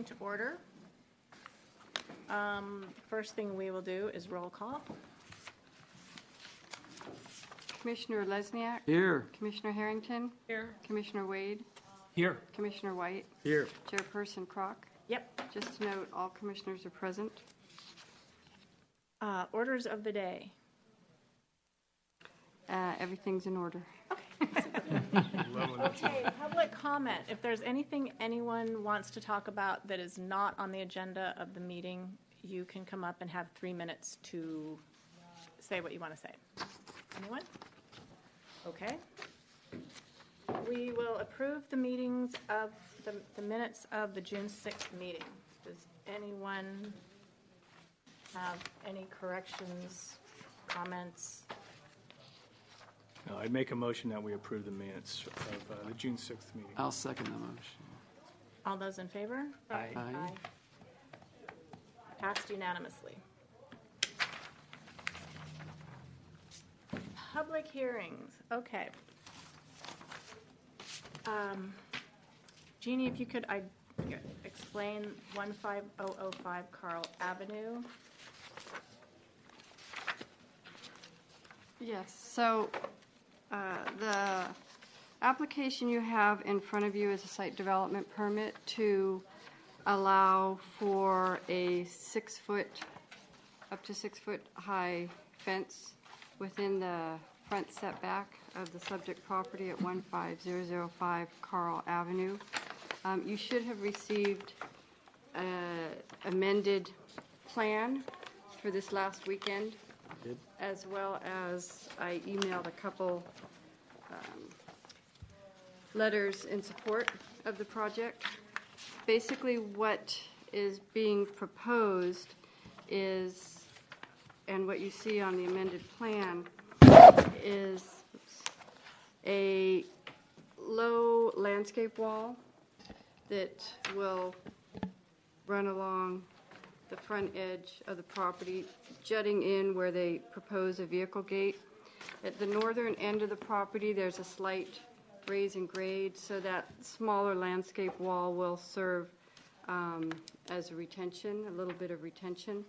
To order. First thing we will do is roll call. Commissioner Lesniak. Here. Commissioner Harrington. Here. Commissioner Wade. Here. Commissioner White. Here. Chairperson Crock. Yep. Just to note, all commissioners are present. Orders of the day. Everything's in order. Okay, public comment. If there's anything anyone wants to talk about that is not on the agenda of the meeting, you can come up and have 3 minutes to say what you want to say. Anyone? Okay. We will approve the meetings of the minutes of the June 6th meeting. Does anyone have any corrections, comments? No, I'd make a motion that we approve the minutes of the June 6th meeting. I'll second the motion. All those in favor? Aye. Aye. Passed unanimously. Public hearings, okay. Jeannie, if you could explain 15005 Carl Avenue. Yes, so the application you have in front of you is a site development permit to allow for a 6 foot, up to 6 foot high fence within the front setback of the subject property at 15005 Carl Avenue. You should have received an amended plan for this last weekend, as well as I emailed a couple letters in support of the project. Basically, what is being proposed is, and what you see on the amended plan, is a low landscape wall that will run along the front edge of the property, jutting in where they propose a vehicle gate. At the northern end of the property, there's a slight raise and grade, so that smaller landscape wall will serve as a retention, a little bit of retention,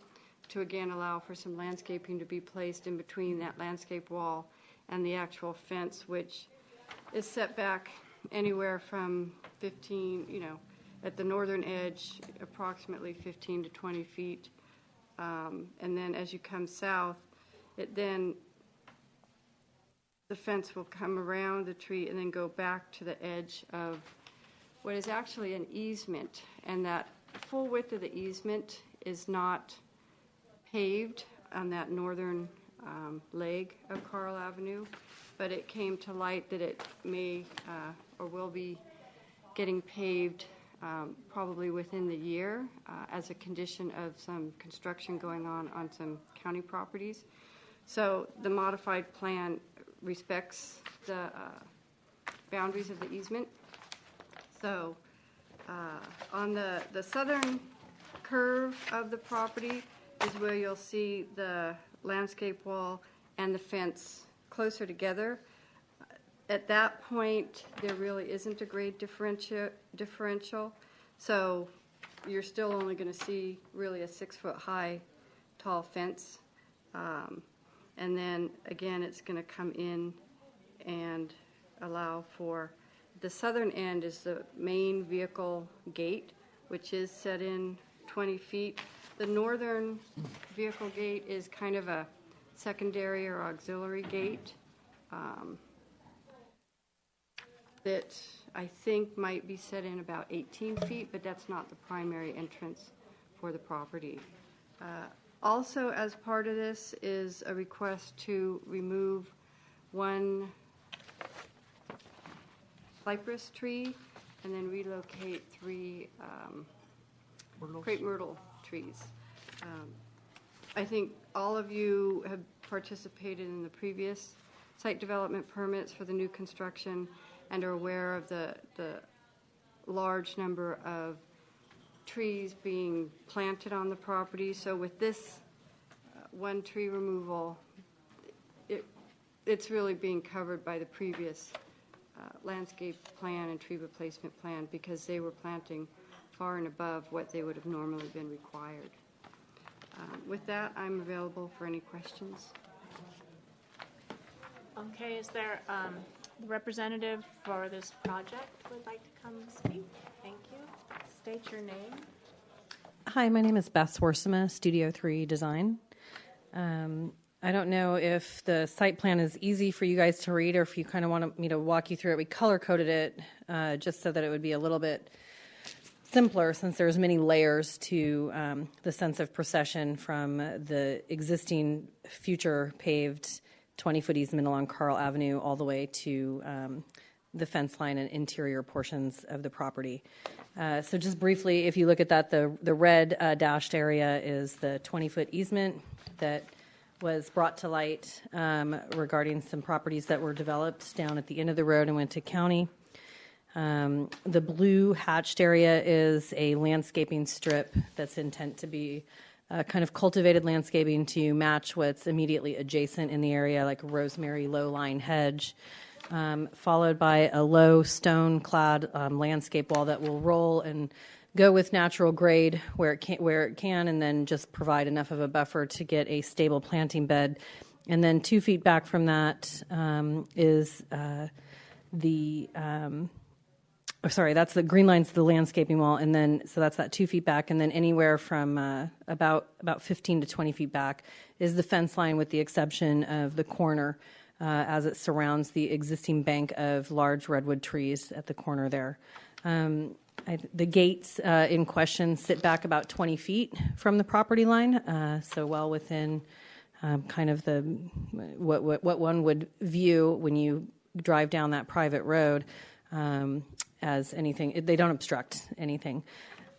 to again allow for some landscaping to be placed in between that landscape wall and the actual fence, which is set back anywhere from 15, at the northern edge, approximately 15 to 20 feet. And then as you come south, the fence will come around the tree and then go back to the edge of what is actually an easement. And that full width of the easement is not paved on that northern leg of Carl Avenue, but it came to light that it may or will be getting paved probably within the year as a condition of some construction going on some county properties. So the modified plan respects the boundaries of the easement. So on the southern curve of the property is where you'll see the landscape wall and the fence closer together. At that point, there really isn't a grade differential, so you're still only going to see really a 6 foot high tall fence. And then again, it's going to come in and allow for the southern end is the main vehicle gate, which is set in 20 feet. The northern vehicle gate is kind of a secondary or auxiliary gate that I think might be set in about 18 feet, but that's not the primary entrance for the property. Also, as part of this is a request to remove one cypress tree and then relocate 3 crepe myrtle trees. I think all of you have participated in the previous site development permits for the new construction and are aware of the large number of trees being planted on the property. So with this one tree removal, it's really being covered by the previous landscape plan and tree replacement plan, because they were planting far and above what they would have normally been required. With that, I'm available for any questions. Okay, is there a representative for this project who would like to come speak? Thank you. State your name. Hi, my name is Beth Swarsima, Studio 3 Design. I don't know if the site plan is easy for you guys to read or if you kind of want me to walk you through it. We color-coded it just so that it would be a little bit simpler since there's many layers to the sense of procession from the existing future paved 20-foot easement along Carl Avenue all the way to the fence line and interior portions of the property. So just briefly, if you look at that, the red dashed area is the 20-foot easement that was brought to light regarding some properties that were developed down at the end of the road and went to county. The blue hatched area is a landscaping strip that's intent to be kind of cultivated landscaping to match what's immediately adjacent in the area, like a rosemary low-lying hedge, followed by a low stone-clad landscape wall that will roll and go with natural grade where it can, and then just provide enough of a buffer to get a stable planting bed. And then 2 feet back from that is that's the green line's the landscaping wall, and then so that's that 2 feet back, and then anywhere from about 15 to 20 feet back is the fence line, with the exception of the corner as it surrounds the existing bank of large redwood trees at the corner there. The gates in question sit back about 20 feet from the property line, so well within kind of the what one would view when you drive down that private road as anything. They don't obstruct anything.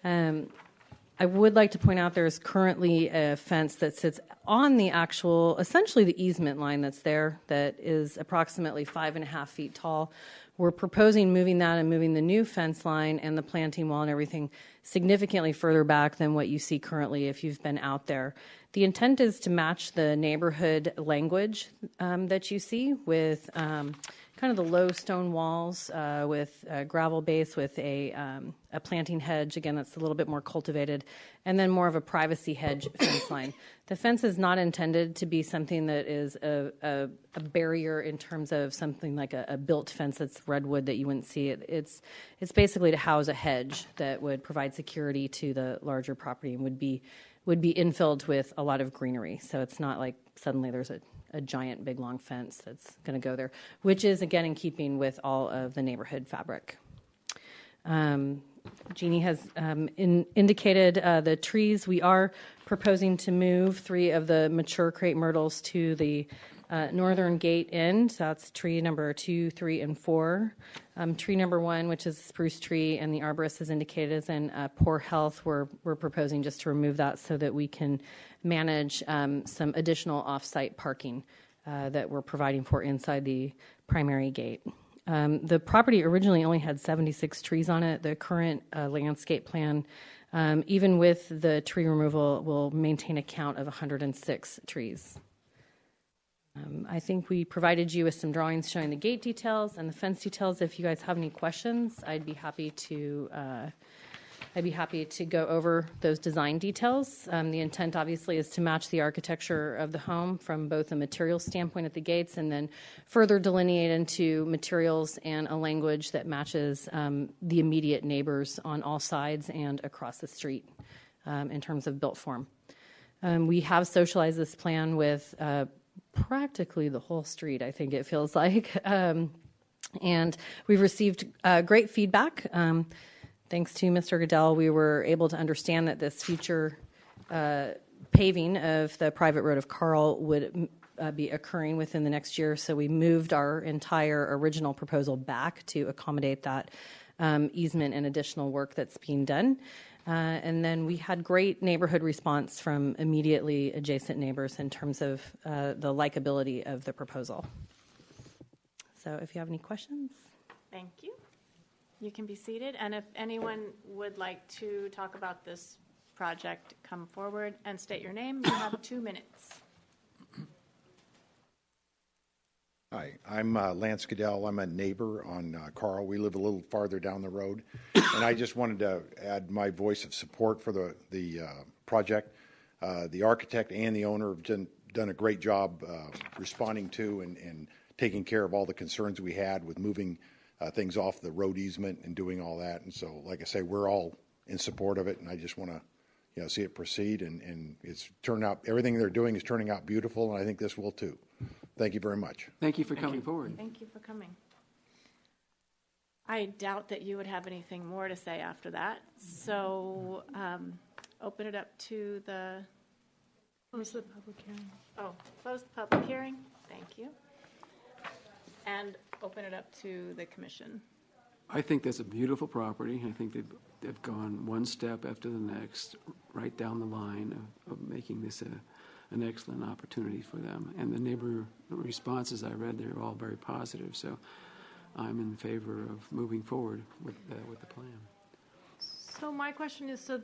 I would like to point out there's currently a fence that sits on the actual, essentially the easement line that's there, that is approximately 5.5 feet tall. We're proposing moving that and moving the new fence line and the planting wall and everything significantly further back than what you see currently if you've been out there. The intent is to match the neighborhood language that you see with kind of the low stone walls with a gravel base with a planting hedge, again, that's a little bit more cultivated, and then more of a privacy hedge fence line. The fence is not intended to be something that is a barrier in terms of something like a built fence that's redwood that you wouldn't see. It's basically to house a hedge that would provide security to the larger property and would be infilled with a lot of greenery. So it's not like suddenly there's a giant big long fence that's going to go there, which is again in keeping with all of the neighborhood fabric. Jeannie has indicated the trees. We are proposing to move 3 of the mature crepe myrtles to the northern gate end. So that's tree number 2, 3, and 4. Tree number 1, which is a spruce tree, and the arborist has indicated is in poor health. We're proposing just to remove that so that we can manage some additional off-site parking that we're providing for inside the primary gate. The property originally only had 76 trees on it. The current landscape plan, even with the tree removal, will maintain a count of 106 trees. I think we provided you with some drawings showing the gate details and the fence details. If you guys have any questions, I'd be happy to go over those design details. The intent, obviously, is to match the architecture of the home from both a material standpoint at the gates and then further delineate into materials and a language that matches the immediate neighbors on all sides and across the street in terms of built form. We have socialized this plan with practically the whole street, I think it feels like. And we've received great feedback. Thanks to Mr. Goodell, we were able to understand that this future paving of the private road of Carl would be occurring within the next year. So we moved our entire original proposal back to accommodate that easement and additional work that's being done. And then we had great neighborhood response from immediately adjacent neighbors in terms of the likability of the proposal. So if you have any questions. Thank you. You can be seated, and if anyone would like to talk about this project, come forward and state your name. You have 2 minutes. Hi, I'm Lance Goodell. I'm a neighbor on Carl. We live a little farther down the road. And I just wanted to add my voice of support for the project. The architect and the owner have done a great job responding to and taking care of all the concerns we had with moving things off the road easement and doing all that. And so, like I say, we're all in support of it, and I just want to see it proceed. And it's turned out, everything they're doing is turning out beautiful, and I think this will too. Thank you very much. Thank you for coming forward. Thank you for coming. I doubt that you would have anything more to say after that. So open it up to the... Close the public hearing. Oh, close the public hearing. Thank you. And open it up to the commission. I think that's a beautiful property. I think they've gone one step after the next, right down the line of making this an excellent opportunity for them. And the neighbor responses I read, they're all very positive. So I'm in favor of moving forward with the plan. So my question is, so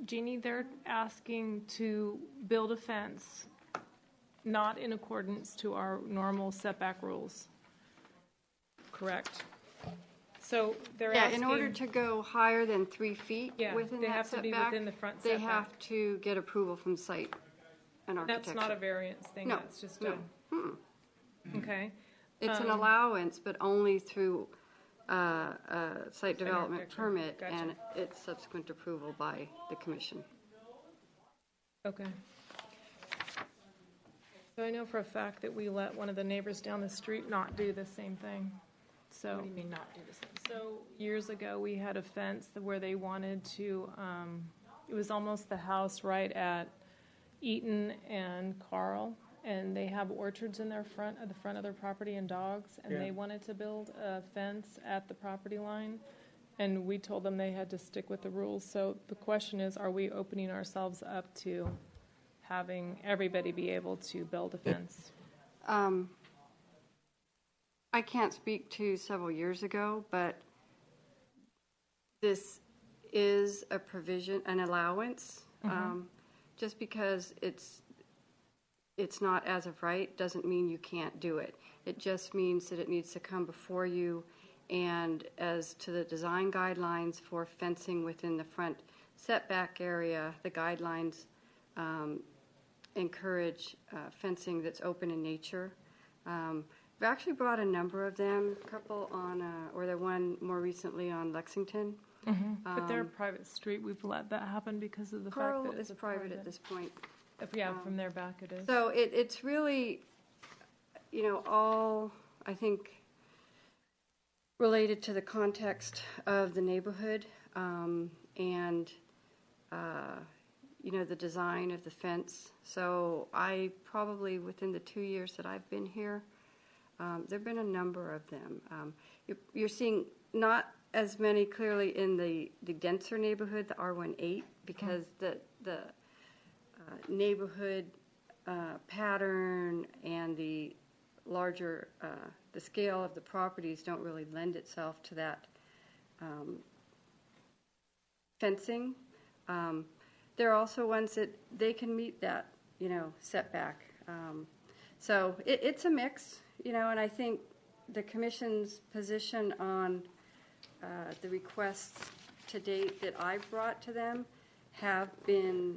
Jeannie, they're asking to build a fence not in accordance to our normal setback rules, correct? So they're Yeah, asking... in order to go higher than 3 feet Yeah, within they that have to be setback, within the front they setback. have to get approval from site and architecture. That's not a variance thing, No, that's just no. Okay. It's an allowance, but only through a site development architecture. permit Gotcha. and its subsequent approval by the commission. Okay. So I know for a fact that we let one of the neighbors down the street not do the same thing. So. What do you mean not do the same? So years ago, we had a fence where they wanted to, it was almost the house right at Eaton and Carl, and they have orchards in their front of their property and dogs, and they wanted to build a fence at the property line, and we told them they had to stick with the rules. So the question is, are we opening ourselves up to having everybody be able to build a fence? I can't speak to several years ago, but this is a provision, an allowance. Just because it's not as of right doesn't mean you can't do it. It just means that it needs to come before you, and as to the design guidelines for fencing within the front setback area, the guidelines encourage fencing that's open in nature. We've actually brought a number of them, a couple on, or the one more recently on Lexington. But they're a private street, we've let that happen because of the fact Carl that it's is a private at this point. Yeah, from their back it is. So it's really, all, I think, related to the context of the neighborhood and, the design of the fence. So I probably, within the 2 years that I've been here, there have been a number of them. You're seeing not as many clearly in the denser neighborhood, the R18, because the neighborhood pattern and the larger, the scale of the properties don't really lend itself to that fencing. There are also ones that they can meet that, setback. So it's a mix, and I think the commission's position on the requests to date that I've brought to them have been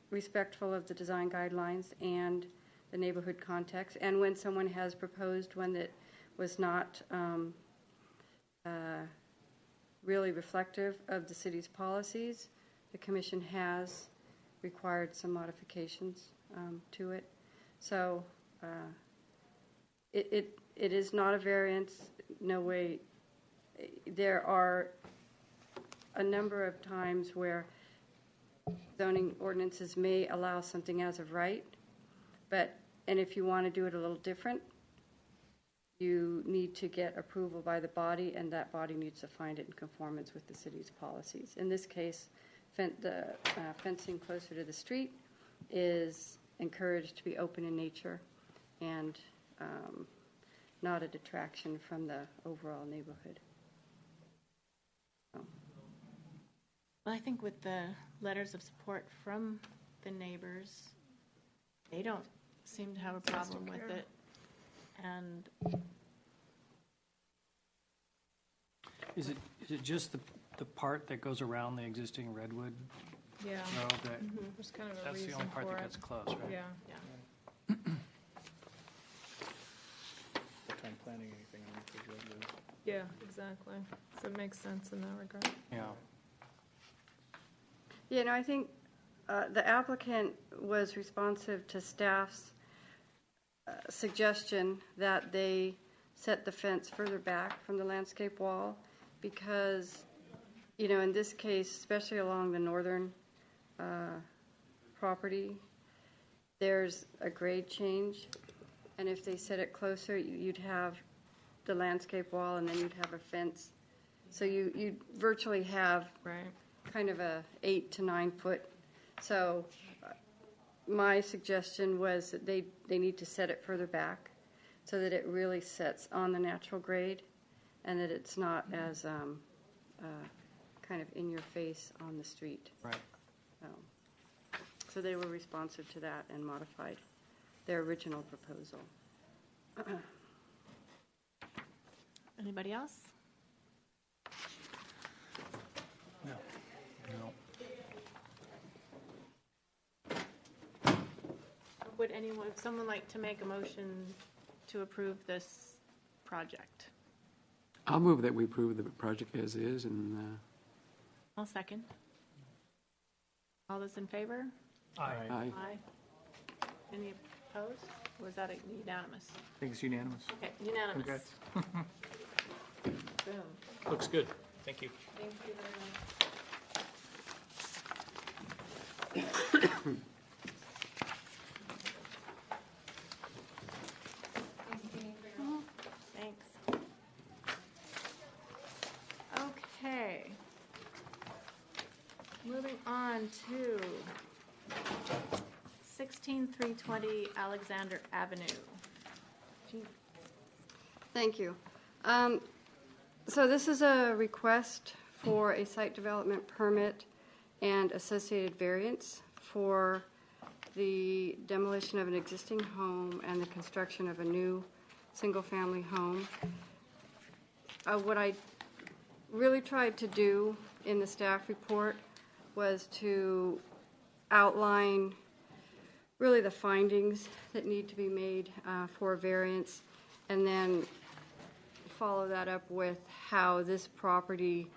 respectful of the design guidelines and the neighborhood context. And when someone has proposed one that was not really reflective of the city's policies, the commission has required some modifications to it. So it is not a variance, no way. There are a number of times where zoning ordinances may allow something as of right, and if you want to do it a little different, you need to get approval by the body, and that body needs to find it in conformance with the city's policies. In this case, the fencing closer to the street is encouraged to be open in nature and not a detraction from the overall neighborhood. Well, I think with the letters of support from the neighbors, they don't seem to have a problem with it. And Is it just the part that goes around the existing redwood Yeah, road that, there's kind of a that's the reason only part for that it. gets close, right? Yeah. Full-time planning, anything on those redwoods. Yeah, exactly. So it makes sense in that regard. Yeah. Yeah, no, I think the applicant was responsive to staff's suggestion that they set the fence further back from the landscape wall because, you know, in this case, especially along the northern property, there's a grade change. And if they set it closer, you'd have the landscape wall and then you'd have a fence. So you'd virtually have Right. kind of a 8 to 9 foot. So my suggestion was that they need to set it further back so that it really sets on the natural grade and that it's not as kind of in your face on the street. Right. So they were responsive to that and modified their original proposal. anybody else? No. Would someone like to make a motion to approve this project? I'll move that we approve the project as is, and I'll second. All those in favor? Aye. aye. Aye. Any opposed? Or was that unanimous? I think it's unanimous. Okay, unanimous. Congrats. Boom. Looks good. Thank you. Thank you very much. Thanks. Okay. Moving on to 16320 Alexander Avenue. Gee, Thank you. So this is a request for a site development permit and associated variance for the demolition of an existing home and the construction of a new single-family home. What I really tried to do in the staff report was to outline really the findings that need to be made for a variance, and then follow that up with how this property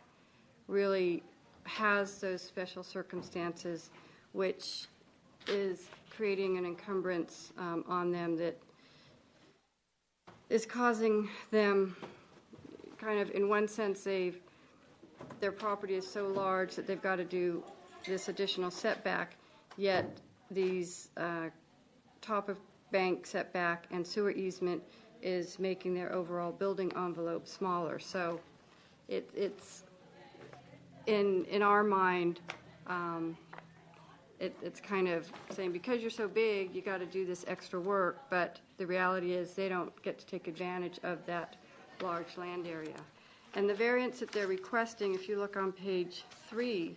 really has those special circumstances, which is creating an encumbrance on them that is causing them kind of, in one sense, their property is so large that they've got to do this additional setback, yet these top of bank setback and sewer easement is making their overall building envelope smaller. So it's in our mind, it's kind of saying, because you're so big, you got to do this extra work, but the reality is they don't get to take advantage of that large land area. And the variance that they're requesting, if you look on page 3,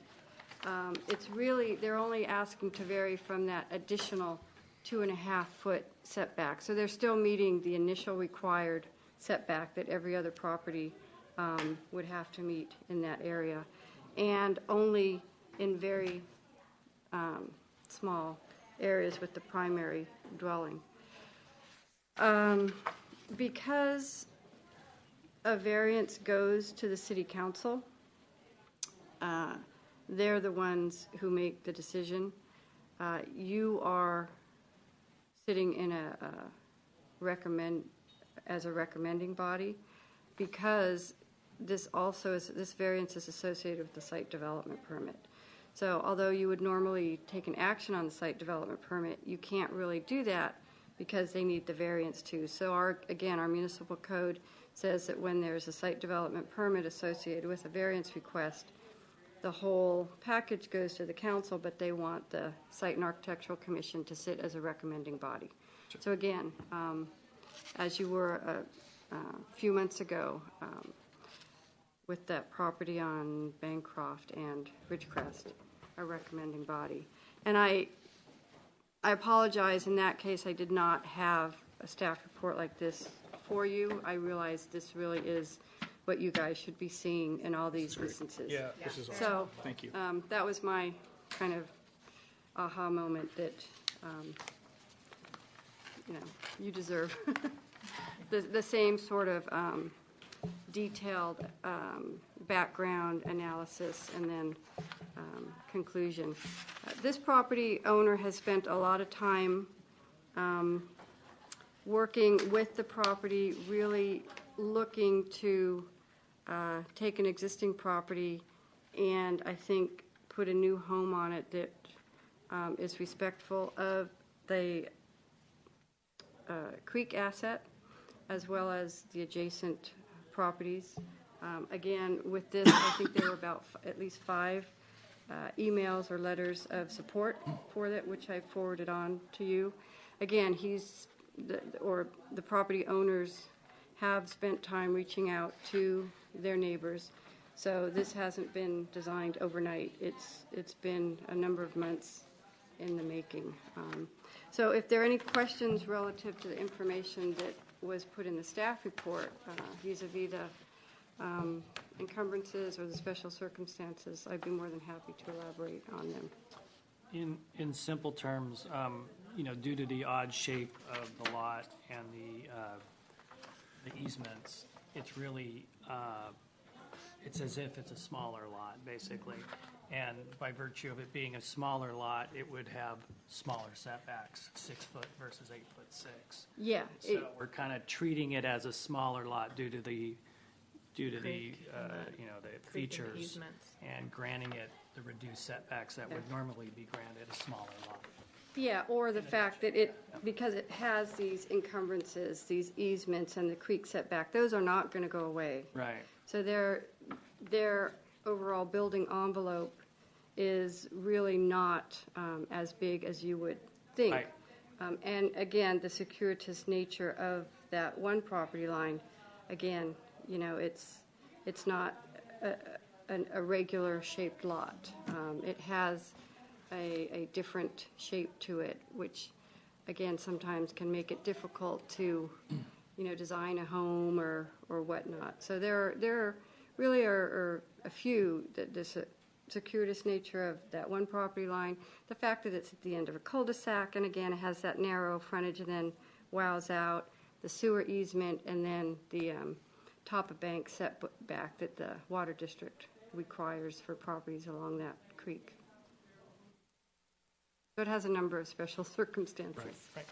it's really, they're only asking to vary from that additional 2.5 foot setback. So they're still meeting the initial required setback that every other property would have to meet in that area, and only in very small areas with the primary dwelling. Because a variance goes to the city council, they're the ones who make the decision. You are sitting in as a recommending body, because this variance is associated with the site development permit. So although you would normally take an action on the site development permit, you can't really do that because they need the variance too. So our municipal code says that when there's a site development permit associated with a variance request, the whole package goes to the council, but they want the Site and Architectural Commission to sit as a recommending body. So again, as you were a few months ago with that property on Bancroft and Ridgecrest, a recommending body. And I apologize, in that case I did not have a staff report like this for you. I realize this really is what you guys should be seeing in all these instances. Yeah, this is awesome. So, Thank you. that was my kind of aha moment that, you deserve the same sort of detailed background analysis and then conclusion. This property owner has spent a lot of time working with the property, really looking to take an existing property and I think put a new home on it that is respectful of the creek asset as well as the adjacent properties. Again, with this, I think there were about at least 5 emails or letters of support for that, which I forwarded on to you. Again, the property owners have spent time reaching out to their neighbors. So this hasn't been designed overnight. It's been a number of months in the making. So if there are any questions relative to the information that was put in the staff report vis-a-vis the encumbrances or the special circumstances, I'd be more than happy to elaborate on them. In simple terms, due to the odd shape of the lot and the easements, it's really, it's as if it's a smaller lot, basically. And by virtue of it being a smaller lot, it would have smaller setbacks, 6 foot versus 8'6". Yeah. So we're kind of treating it as a smaller lot due to the Creek the features easements. and granting it the reduced setbacks that would normally be granted a smaller lot. Yeah, or the fact that because it has these encumbrances, these easements and the creek setback, those are not going to go away. Right. So their overall building envelope is really not as big as you would think. Right. And again, the circuitous nature of that one property line, again, it's not a regular shaped lot. It has a different shape to it, which again sometimes can make it difficult to design a home or whatnot. So there really are a few that this circuitous nature of that one property line, the fact that it's at the end of a cul-de-sac, and again it has that narrow frontage and then wows out, the sewer easement, and then the top of bank setback that the water district requires for properties along that creek. So it has a number of special circumstances. Right.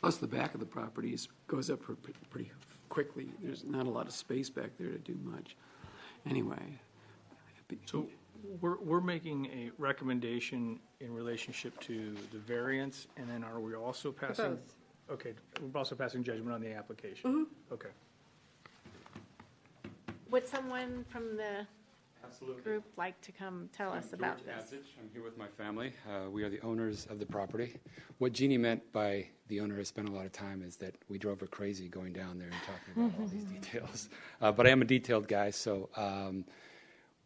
Plus, the back of the property goes up pretty quickly. There's not a lot of space back there to do much. Anyway. So we're making a recommendation in relationship to the variance, and then are we also passing? Both. Okay, we're also passing judgment on the application? Mm-hmm. Okay. Would someone from the Absolutely. group like to come tell us I'm about George this? Asich. I'm here with my family. We are the owners of the property. What Jeannie meant by the owner has spent a lot of time is that we drove her crazy going down there and talking about all these details. But I am a detailed guy, so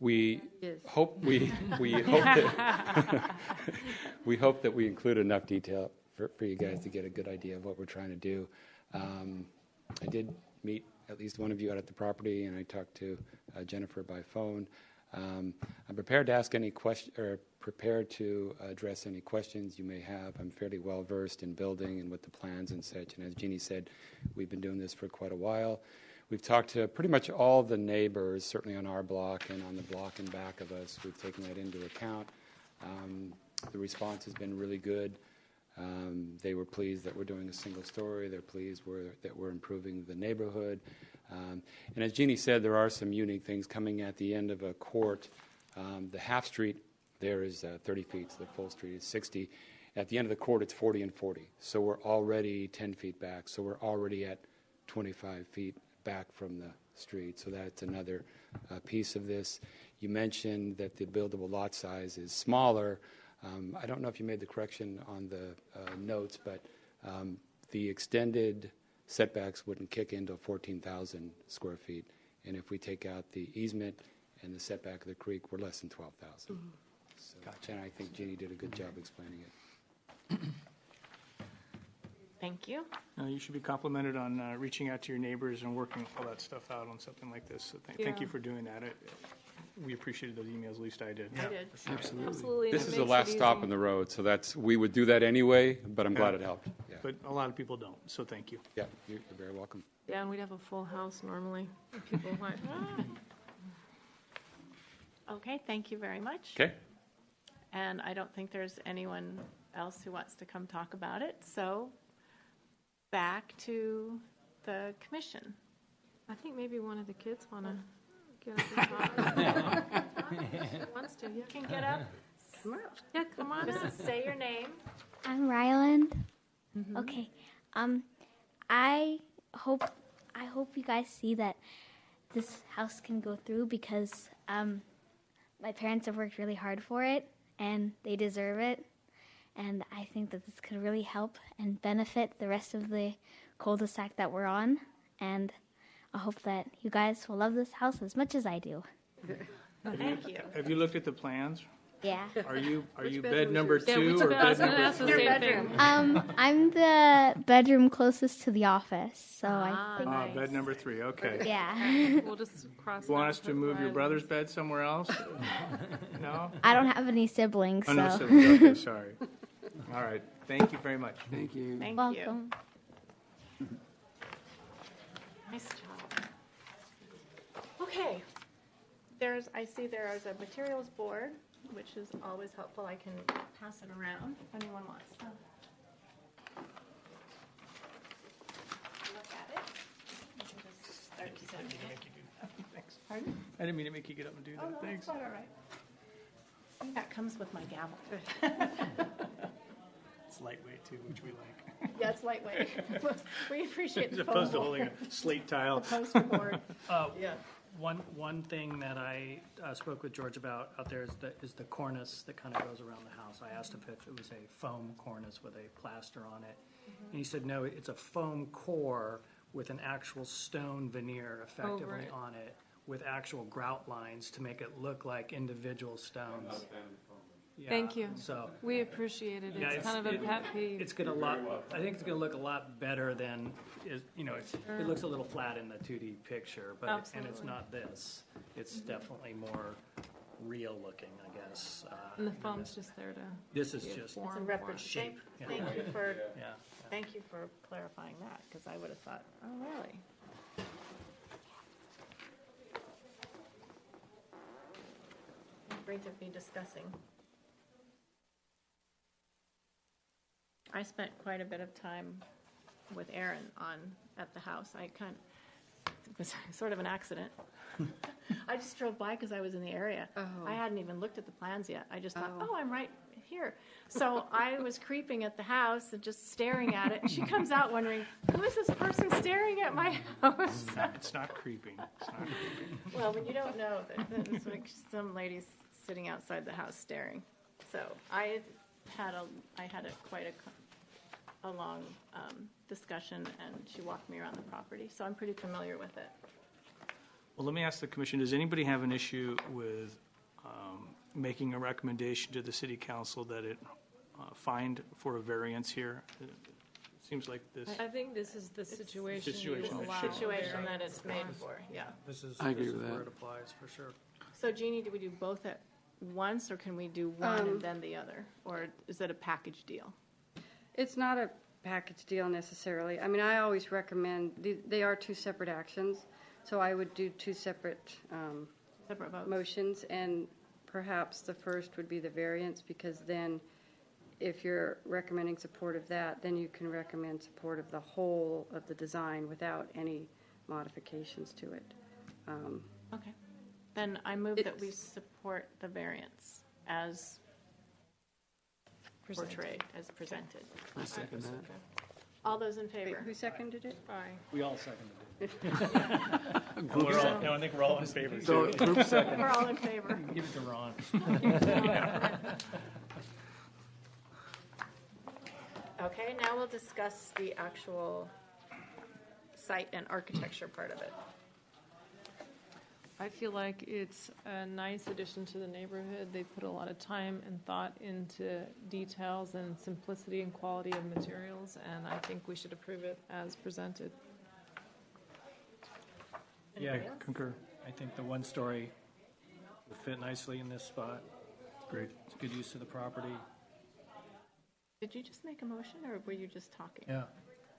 we Yes. hope we hope that we hope that we include enough detail for you guys to get a good idea of what we're trying to do. I did meet at least one of you out at the property, and I talked to Jennifer by phone. I'm prepared to ask any question or prepared to address any questions you may have. I'm fairly well versed in building and with the plans and such. And as Jeannie said, we've been doing this for quite a while. We've talked to pretty much all the neighbors, certainly on our block and on the block in back of us. We've taken that into account. The response has been really good. They were pleased that we're doing a single story. They're pleased that we're improving the neighborhood. And as Jeannie said, there are some unique things coming at the end of a court. The half street there is 30 feet, so the full street is 60. At the end of the court, it's 40 and 40. So we're already 10 feet back. So we're already at 25 feet back from the street. So that's another piece of this. You mentioned that the buildable lot size is smaller. I don't know if you made the correction on the notes, but the extended setbacks wouldn't kick into 14,000 square feet. And if we take out the easement and the setback of the creek, we're less than 12,000. Mm-hmm. So, and I think Jeannie did a good job explaining it. Thank you. You should be complimented on reaching out to your neighbors and working all that stuff out on something like this. So thank you for doing that. We appreciated those emails, at least I did. I did. Absolutely. Absolutely. This and is it the makes last it stop easy. on the road, so we would do that anyway, but I'm glad it helped. Yeah, But a lot of people don't, so thank you. yeah, you're very welcome. Yeah, and we'd have a full house normally. And people like, Okay, thank you very much. Okay? And I don't think there's anyone else who wants to come talk about it, so back to the commission. I think maybe one of the kids want to get up and talk. Wants to, yeah. You can get up, Yeah, come on up. just say your name. I'm Ryland. Okay. I hope you guys see that this house can go through because my parents have worked really hard for it and they deserve it. And I think that this could really help and benefit the rest of the cul-de-sac that we're on. And I hope that you guys will love this house as much as I do. Thank you. Have you looked at the plans? Yeah. Are you bed bedroom number is yours? two Yeah, or I bed was going to number ask the three? same thing. I'm the bedroom closest to the office, so I think. Ah, bed number three, okay. Yeah. We'll just cross You want out us to with move your Riley. brother's bed somewhere else? No? I don't have any siblings, Oh, no, so. siblings. Okay, sorry. All right, thank you very much. Thank you. Thank you. Welcome. Nice job. Okay. I see there is a materials board, which is always helpful. I can pass it around if anyone wants to look at it. You can just start sending it. Thanks. Pardon? I didn't mean to make you get up and do Oh, that. no, Thanks. that's quite all right. That comes with my gavel. It's lightweight too, which we like. Yeah, it's lightweight. We appreciate As the opposed to foam holding a slate tile. poster board. Yeah. One thing that I spoke with George about out there is the cornice that kind of goes around the house. I asked if it was a foam cornice with a plaster on it. And he said, no, it's a foam core with an actual stone veneer effectively it. on it with actual grout lines to make it look like individual stones. Yeah, Thank you. So, We appreciate it. yeah, It's kind of a pet peeve. it's gonna I think it's gonna look a lot better than, it looks a little flat in the 2D picture, but, and it's Absolutely. not this. It's definitely more real looking, I guess. And the foam's just there to. This is give just, form It's a for it. reference. shape, yeah. Yeah. Thank you for clarifying that, because I would have thought, oh, really? Great to be discussing. I spent quite a bit of time with Aaron at the house. It was sort of an accident. I just drove by because I was in the area. I hadn't even looked at the plans yet. I just thought, oh, I'm right here. So I was creeping at the house and just staring at it. And she comes out wondering, who is this person staring at my house? It's not creeping. It's not creeping. Well, when you don't know, there's like some ladies sitting outside the house staring. So I had quite a long discussion, and she walked me around the property. So I'm pretty familiar with it. Well, let me ask the commission, does anybody have an issue with making a recommendation to the city council that it find for a variance here? It seems like this, I think this is the situation you situation that allow. should- Situation that it's made for, yeah. This is I agree this is with where that. it applies, for sure. So Jeannie, do we do both at once, or can we do one and then the other? Or is it a package deal? It's not a package deal necessarily. I mean, I always recommend, they are two separate actions, so I would do two separate Separate votes? motions, and perhaps the first would be the variance, because then if you're recommending support of that, then you can recommend support of the whole of the design without any modifications to it. Okay. Then I move that we support the variance as portrayed, as presented. I second that. All those in Wait, favor? who seconded it? Aye. We all seconded it. I think we're all in favor, So, too. group second. We're all in favor. Give it to Ron. Okay, now we'll discuss the actual site and architecture part of it. I feel like it's a nice addition to the neighborhood. They put a lot of time and thought into details and simplicity and quality of materials, and I think we should approve it as presented. Yeah, Anybody else? Concur. I think the one-story would fit nicely in this spot. Great. It's good use of the property. Did you just make a motion, or were you just talking? Yeah.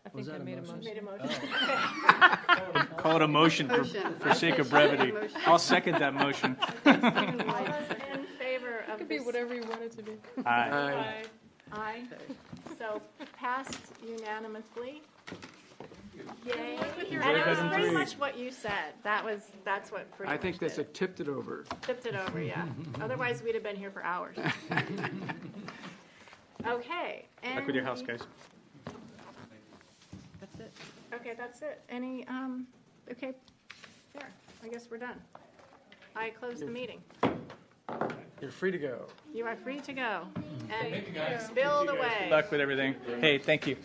I Was think I that a made a motion? motion. Made a motion? Call it a motion Motion. for sake of brevity. I'll second that motion. All those in favor of It could be this? whatever you want it to be. Aye. Aye. So passed unanimously. Yay. And it was pretty much what you said. That's what pretty I much think that's did a tipped it over. Tipped it over, yeah. Otherwise, we'd have been here for hours. Okay. Back with your house, guys. That's it. Okay, that's it. Any, okay, there. I guess we're done. I close the meeting. You're free to go. You are free to go. And build away. Good luck with everything. Hey, thank you.